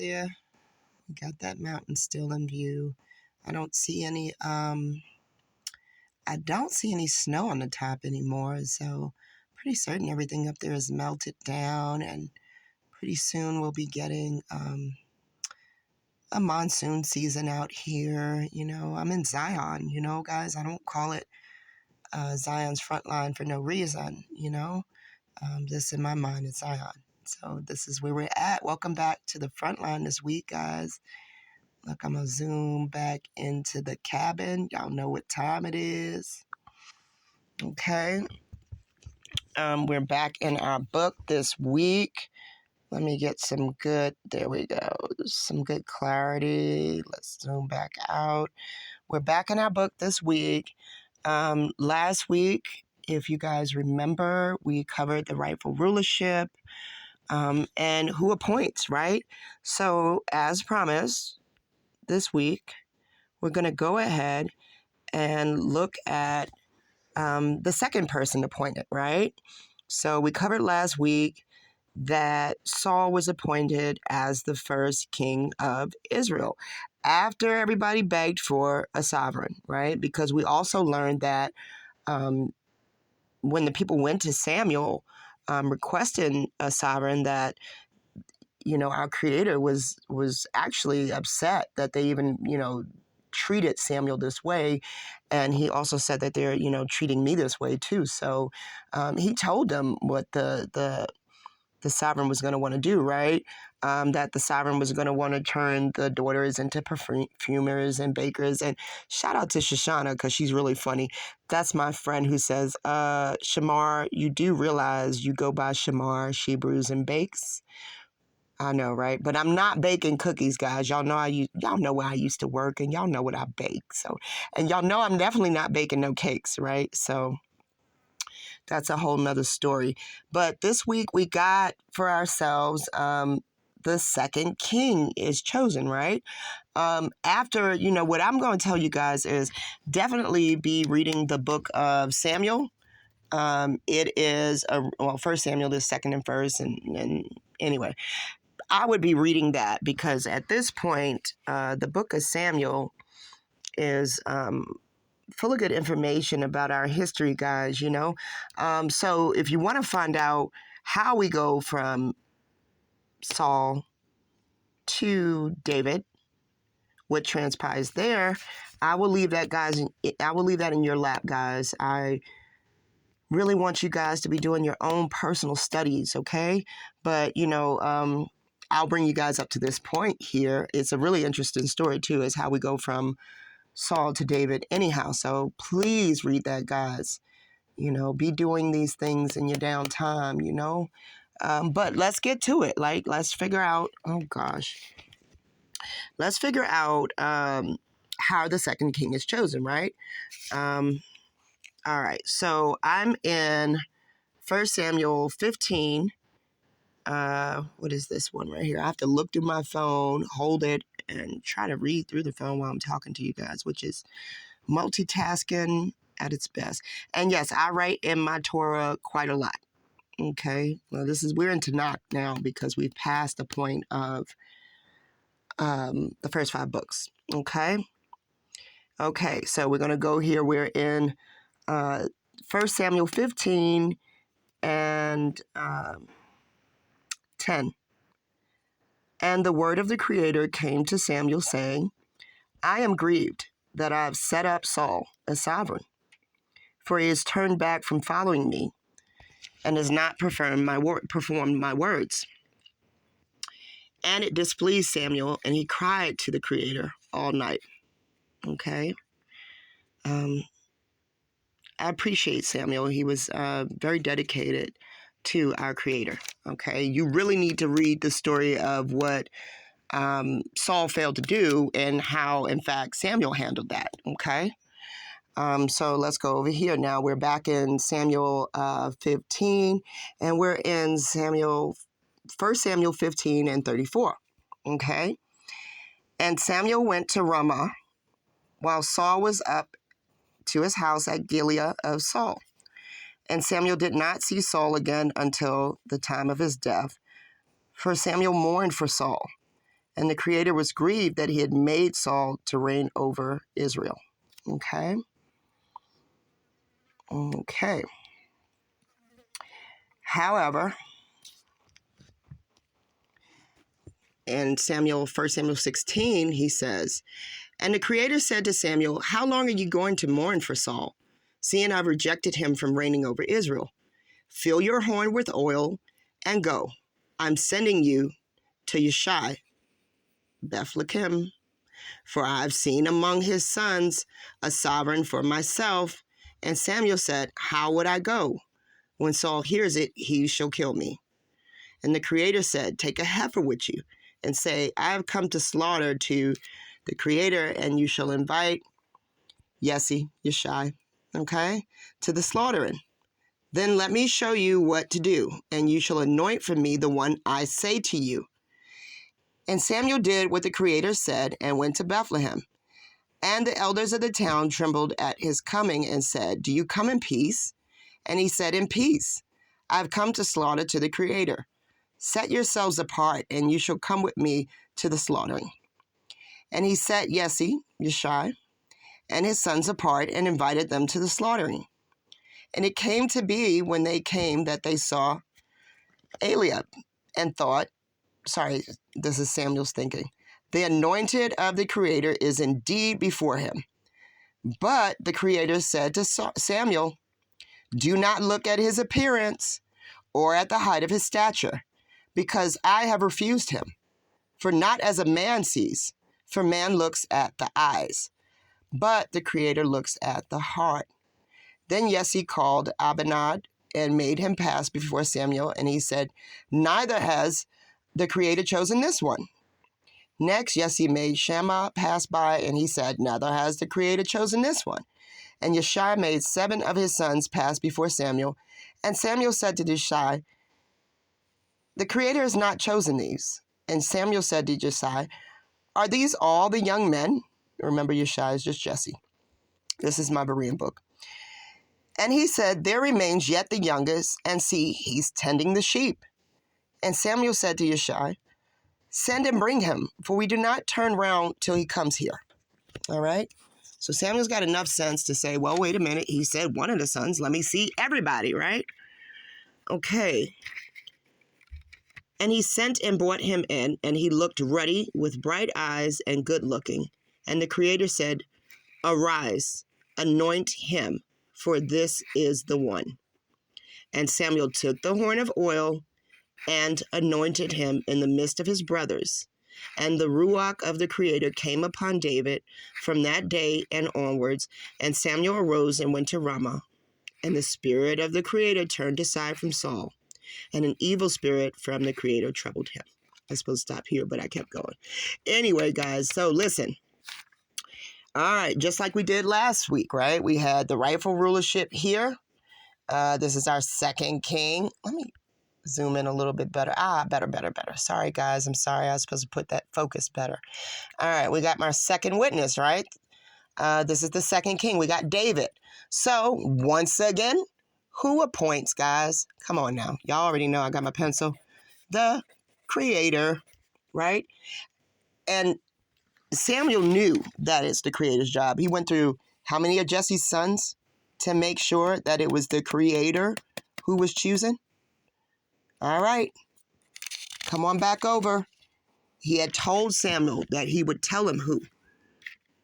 there. We got that mountain still in view. I don't see any snow on the top anymore, so pretty certain everything up there is melted down, and pretty soon we'll be getting a monsoon season out here. I'm in Zion, guys. I don't call it Zion's Frontline for no reason, This in my mind is Zion. So this is where we're at. Welcome back to the Frontline this week, guys. Look, I'm going to zoom back into the cabin. Y'all know what time it is. Okay. We're back in our book this week. Let me get there we go. Some good clarity. Let's zoom back out. We're back in our book this week. Last week, if you guys remember, we covered the rightful rulership and who appoints, right? So as promised, this week, we're going to go ahead and look at the second person appointed, right? So we covered last week that Saul was appointed as the first king of Israel after everybody begged for a sovereign, right? Because we also learned that when the people went to Samuel requesting a sovereign, that our Creator was actually upset that they even treated Samuel this way, and he also said that they're treating me this way too. So he told them what the sovereign was going to want to do, right? That the sovereign was going to want to turn the daughters into perfumers and bakers. And shout out to Shoshana, because she's really funny. That's my friend who says, Shamar, you do realize you go by Shamar, she brews and bakes. I know, right? But I'm not baking cookies, guys. Y'all know y'all know where I used to work, and y'all know what I bake. So, and y'all know I'm definitely not baking no cakes, right? So that's a whole nother story. But this week we got for ourselves the second king is chosen, right? After, what I'm going to tell you guys is definitely be reading the book of Samuel. It is, First Samuel is second and first. And anyway, I would be reading that because at this point, the book of Samuel is full of good information about our history, guys, So if you want to find out how we go from Saul to David, what transpires there, I will leave that, guys. I will leave that in your lap, guys. I really want you guys to be doing your own personal studies, okay? But, I'll bring you guys up to this point here. It's a really interesting story, too, is how we go from Saul to David anyhow. So please read that, guys. Be doing these things in your downtime, But let's get to it. Let's figure out, let's figure out how the second king is chosen, right? All right. So I'm in 1 Samuel 15. What is this one right here? I have to look through my phone, hold it, and try to read through the phone while I'm talking to you guys, which is multitasking at its best. And yes, I write in my Torah quite a lot. Okay. Well, we're in TANAHK now because we've passed the point of the first 5 books. Okay. Okay. So we're going to go here. We're in 1 Samuel 15 and 10. And the word of the Creator came to Samuel, saying, I am grieved that I have set up Saul as sovereign, for he has turned back from following me and has not performed my words. And it displeased Samuel, and he cried to the Creator all night. Okay. I appreciate Samuel. He was very dedicated to our Creator. Okay. You really need to read the story of what Saul failed to do and how, in fact, Samuel handled that. Okay. So let's go over here now. We're back in Samuel 15, and we're in 1 Samuel 15 and 34. Okay. And Samuel went to Ramah while Saul was up to his house at Gilead of Saul. And Samuel did not see Saul again until the time of his death, for Samuel mourned for Saul. And the Creator was grieved that he had made Saul to reign over Israel. Okay? Okay. However, in 1 Samuel 16, he says, "And the Creator said to Samuel, how long are you going to mourn for Saul, seeing I've rejected him from reigning over Israel? Fill your horn with oil and go. I'm sending you to Yeshai, Bethlehem, for I've seen among his sons a sovereign for myself." And Samuel said, how would I go? When Saul hears it, he shall kill me. And the Creator said, take a heifer with you and say, I have come to slaughter to the Creator, and you shall invite Yeshai, okay, to the slaughtering. Then let me show you what to do, and you shall anoint for me the one I say to you. And Samuel did what the Creator said and went to Bethlehem. And the elders of the town trembled at his coming and said, do you come in peace? And he said, in peace. I have come to slaughter to the Creator. Set yourselves apart, and you shall come with me to the slaughtering. And he set Yeshai, and his sons apart and invited them to the slaughtering. And it came to be when they came that they saw Eliab and thought, this is Samuel's thinking, the anointed of the Creator is indeed before him. But the Creator said to Samuel, do not look at his appearance or at the height of his stature, because I have refused him. For not as a man sees, for man looks at the eyes, but the Creator looks at the heart. Then Yesse called Abinadab and made him pass before Samuel, and he said, neither has the Creator chosen this one. Next, Yesse made Shammah pass by, and he said, neither has the Creator chosen this one. And Yeshai made 7 of his sons pass before Samuel, and Samuel said to Yeshai, the Creator has not chosen these. And Samuel said to Yeshai, are these all the young men? Remember, Yeshai is just Jesse. This is my Berean book. And he said, there remains yet the youngest, and see, he's tending the sheep. And Samuel said to Yeshai, send and bring him, for we do not turn round till he comes here. All right? So Samuel's got enough sense to say, well, wait a minute. He said one of the sons. Let me see everybody, right? Okay. And he sent and brought him in, and he looked ruddy with bright eyes and good looking. And the Creator said, arise, anoint him, for this is the one. And Samuel took the horn of oil and anointed him in the midst of his brothers. And the Ruach of the Creator came upon David from that day and onwards. And Samuel arose and went to Ramah. And the Spirit of the Creator turned aside from Saul, and an evil spirit from the Creator troubled him. I was supposed to stop here, but I kept going. Anyway, guys, so listen. All right, just like we did last week, right? We had the rightful rulership here. This is our second king. Let me zoom in a little bit better. Better. Sorry, guys. I'm sorry. I was supposed to put that focus better. All right, we got my second witness, right? This is the second king. We got David. So, once again, who appoints, guys? Come on now. Y'all already know I got my pencil. The Creator, right? And Samuel knew that it's the Creator's job. He went through how many of Jesse's sons to make sure that it was the Creator who was choosing? All right. Come on back over. He had told Samuel that he would tell him who.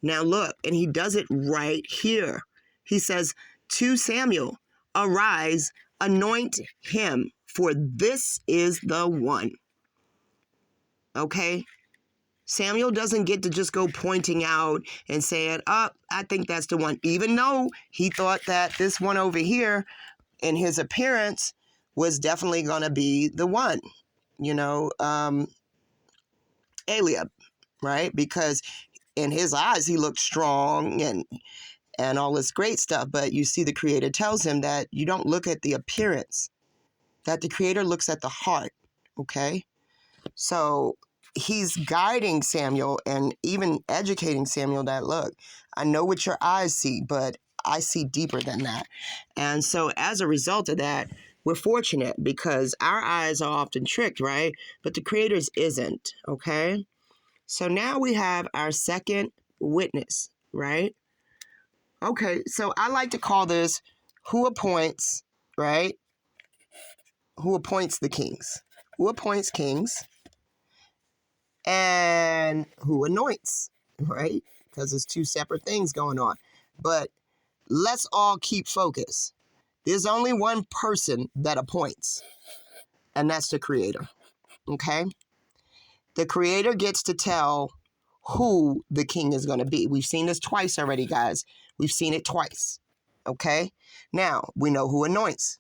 Now look, and he does it right here. He says to Samuel, arise, anoint him, for this is the one. Okay? Samuel doesn't get to just go pointing out and saying, I think that's the one. Even though he thought that this one over here in his appearance was definitely going to be the one, Eliab, right? Because in his eyes, he looked strong and all this great stuff. But you see, the Creator tells him that you don't look at the appearance, that the Creator looks at the heart, okay? So he's guiding Samuel and even educating Samuel that, look, I know what your eyes see, but I see deeper than that. And so as a result of that, we're fortunate because our eyes are often tricked, right? But the Creator's isn't, okay? So now we have our second witness, right? Okay, so I like to call this who appoints, right? Who appoints the kings? Who appoints kings and who anoints, right? Because it's two separate things going on. But let's all keep focus. There's only one person that appoints, and that's the Creator, okay? The Creator gets to tell who the king is going to be. We've seen this twice already, guys. We've seen it twice, okay? Now, we know who anoints.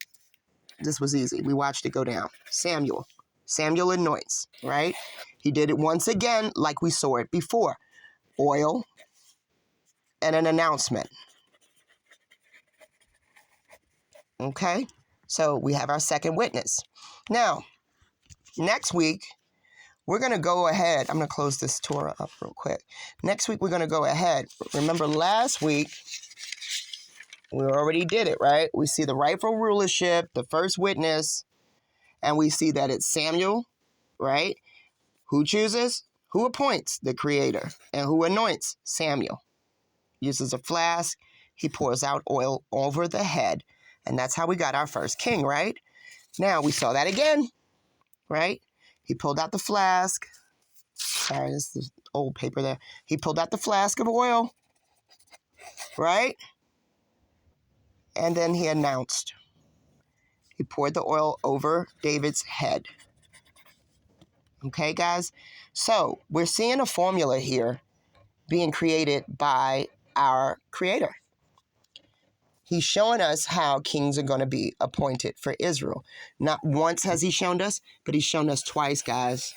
This was easy. We watched it go down. Samuel. Samuel anoints, right? He did it once again like we saw it before. Oil and an announcement. Okay? So we have our second witness. Now, next week, we're going to go ahead. I'm going to close this Torah up real quick. Next week, we're going to go ahead. Remember last week, we already did it, right? We see the rightful rulership, the first witness, and we see that it's Samuel, right? Who chooses? Who appoints? The Creator. And who anoints? Samuel. Uses a flask. He pours out oil over the head. And that's how we got our first king, right? Now, we saw that again, right? He pulled out the flask. Sorry, this is old paper there. He pulled out the flask of oil, right? And then he announced. He poured the oil over David's head. Okay, guys? So, we're seeing a formula here being created by our Creator. He's showing us how kings are going to be appointed for Israel. Not once has he shown us, but he's shown us twice, guys.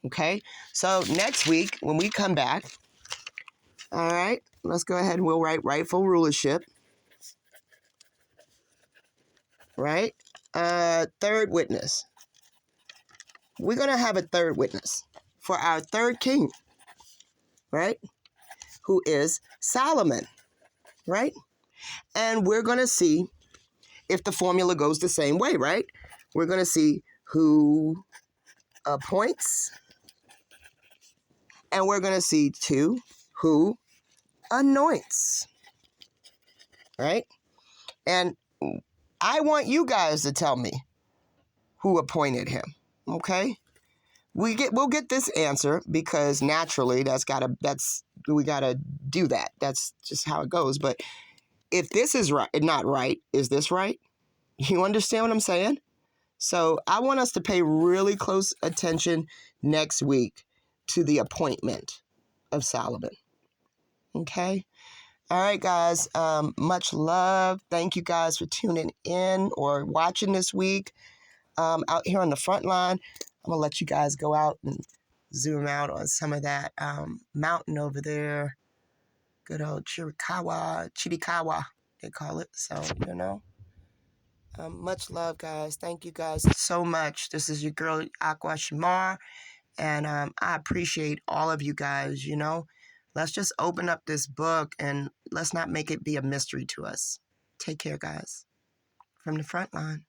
Okay? So next week, when we come back, all right, let's go ahead and we'll write rightful rulership. Right? Third witness. We're going to have a third witness for our third king. Right? Who is Solomon. Right? And we're going to see if the formula goes the same way, right? We're going to see who appoints, and we're going to see too who anoints, right? And I want you guys to tell me who appointed him, okay? We'll get this answer because naturally we gotta do that. That's just how it goes. But if this is right, not right, is this right? You understand what I'm saying? So I want us to pay really close attention next week to the appointment of Solomon. Okay? All right, guys. Much love. Thank you guys for tuning in or watching this week. Out here on the front line, I'm going to let you guys go out and zoom out on some of that mountain over there. Good old Chiricahua, they call it. So, you know. Much love, guys. Thank you guys so much. This is your girl, Aqua Shamar, and I appreciate all of you guys, you know. Let's just open up this book and let's not make it be a mystery to us. Take care, guys. From the front line.